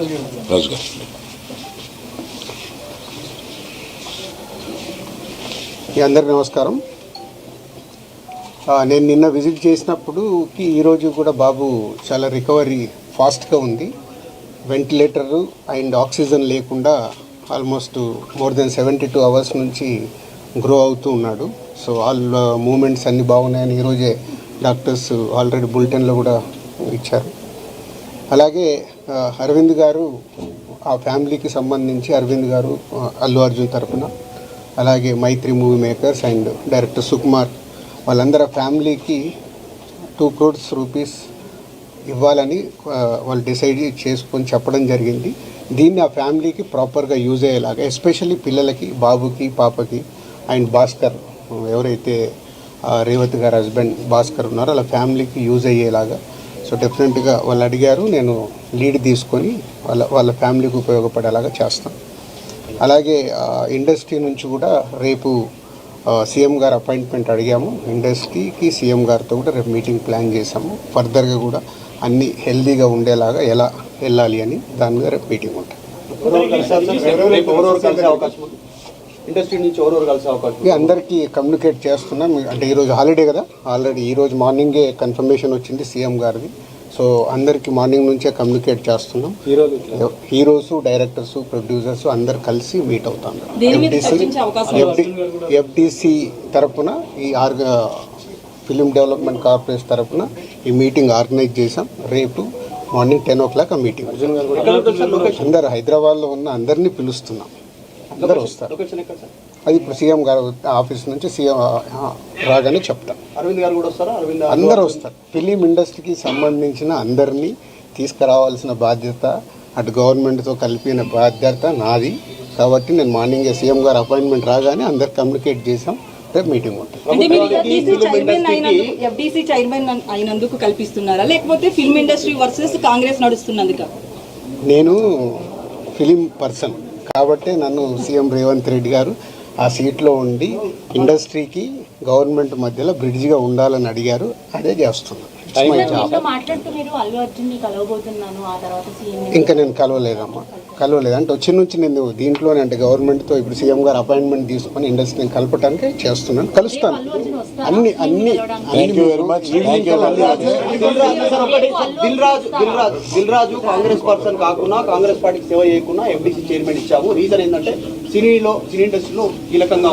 రాజు గారు. అందరికీ నమస్కారం. నేను నిన్న విజిట్ చేసినప్పుడుకి ఈరోజు కూడా బాబు చాలా రికవరీ ఫాస్ట్గా ఉంది. వెంటిలేటరు అండ్ ఆక్సిజన్ లేకుండా ఆల్మోస్ట్ మోర్ దెన్ 72 అవర్స్ నుంచి గ్రో అవుతూ ఉన్నాడు. సో ఆల్ మూమెంట్స్ అన్నీ బాగున్నాయని ఈరోజే డాక్టర్స్ ఆల్రెడీ బులెటిన్లో కూడా ఇచ్చారు. అలాగే అరవింద్ గారు ఆ ఫ్యామిలీకి సంబంధించి అరవింద్ గారు అల్లు అర్జున్ తరఫున, అలాగే Mythri movie makers and director Sukumar వాళ్ళందరూ ఫ్యామిలీకి 2 crores రూపీస్ ఇవ్వాలని వాళ్ళు డిసైడ్ చేసుకొని చెప్పడం జరిగింది. దీన్ని ఆ ఫ్యామిలీకి ప్రాపర్గా యూజ్ అయ్యేలాగా, ఎస్పెషల్లీ పిల్లలకి, బాబుకి, పాపకి అండ్ భాస్కర్ ఎవరైతే రేవతి గారి హస్బెండ్ భాస్కర్ ఉన్నారో వాళ్ళ ఫ్యామిలీకి యూజ్ అయ్యేలాగా. సో డెఫినెట్గా వాళ్ళు అడిగారు, నేను లీడ్ తీసుకొని వాళ్ళ ఫ్యామిలీకి ఉపయోగపడేలాగా చేస్తాను. అలాగే ఇండస్ట్రీ నుంచి కూడా రేపు సీఎం గారు అపాయింట్మెంట్ అడిగాము. ఇండస్ట్రీకి సీఎం గారితో కూడా రేపు మీటింగ్ ప్లాన్ చేసాము. ఫర్దర్గా కూడా అన్నీ హెల్దీగా ఉండేలాగా ఎలా వెళ్ళాలి అని దాని మీద రేపు మీటింగ్ ఉంటుంది. అందరికీ కమ్యూనికేట్ చేస్తున్నాం. అంటే ఈరోజు హాలిడే కదా, ఆల్రెడీ ఈరోజు మార్నింగే కన్ఫర్మేషన్ వచ్చింది సీఎం గారిది. సో అందరికీ మార్నింగ్ నుంచే కమ్యూనికేట్ చేస్తున్నాం. హీరోస్, డైరెక్టర్స్, ప్రొడ్యూసర్స్ అందరు కలిసి మీట్ అవుతాం. ఎఫ్డిసి తరఫున ఈ ఫిలిం డెవలప్మెంట్ కార్పొరేషన్ తరఫున ఈ మీటింగ్ ఆర్గనైజ్ చేసాం. రేపు మార్నింగ్ 10 o'clock ఆ మీటింగ్. అందరు హైదరాబాద్లో ఉన్న అందరినీ పిలుస్తున్నాం, అందరూ వస్తారు. అది ఇప్పుడు సీఎం గారు ఆఫీస్ నుంచి సీఎం రాగానే చెప్తాం. అరవింద్ గారు కూడా వస్తారా? అందరూ వస్తారు. ఫిలిం ఇండస్ట్రీకి సంబంధించిన అందరినీ తీసుకురావాల్సిన బాధ్యత అటు గవర్నమెంట్తో కలిపిన బాధ్యత నాది. కాబట్టి నేను మార్నింగే సీఎం గారు అపాయింట్మెంట్ రాగానే అందరు కమ్యూనికేట్ చేసాం. రేపు మీటింగ్ ఉంటుంది. ఎఫ్డీసీ చైర్మన్ అయినందుకు కల్పిస్తున్నారా, లేకపోతే ఫిల్మ్ ఇండస్ట్రీ వర్సెస్ కాంగ్రెస్ నడుస్తున్నందుక? నేను ఫిలిం పర్సన్ కాబట్టి నన్ను సీఎం రేవంత్ రెడ్డి గారు ఆ సీట్లో ఉండి ఇండస్ట్రీకి గవర్నమెంట్ మధ్యలో బ్రిడ్జిగా ఉండాలని అడిగారు. అదే చేస్తున్నాను. ఇంకా నేను కలవలేదమ్మా, కలవలేదు. అంటే వచ్చి నుంచి నేను దీంట్లోనే, అంటే గవర్నమెంట్తో ఇప్పుడు సీఎం గారు అపాయింట్మెంట్ తీసుకొని ఇండస్ట్రీని కలపడానికి చేస్తున్నాను. కలుస్తాను. అన్ని దిల్ రాజు కాంగ్రెస్ పర్సన్ కాకుండా, కాంగ్రెస్ పార్టీకి సేవ చేయకుండా ఎఫ్డీసీ చైర్మన్ ఇచ్చాము. రీజన్ ఏంటంటే సినీ ఇండస్ట్రీలో కీలకంగా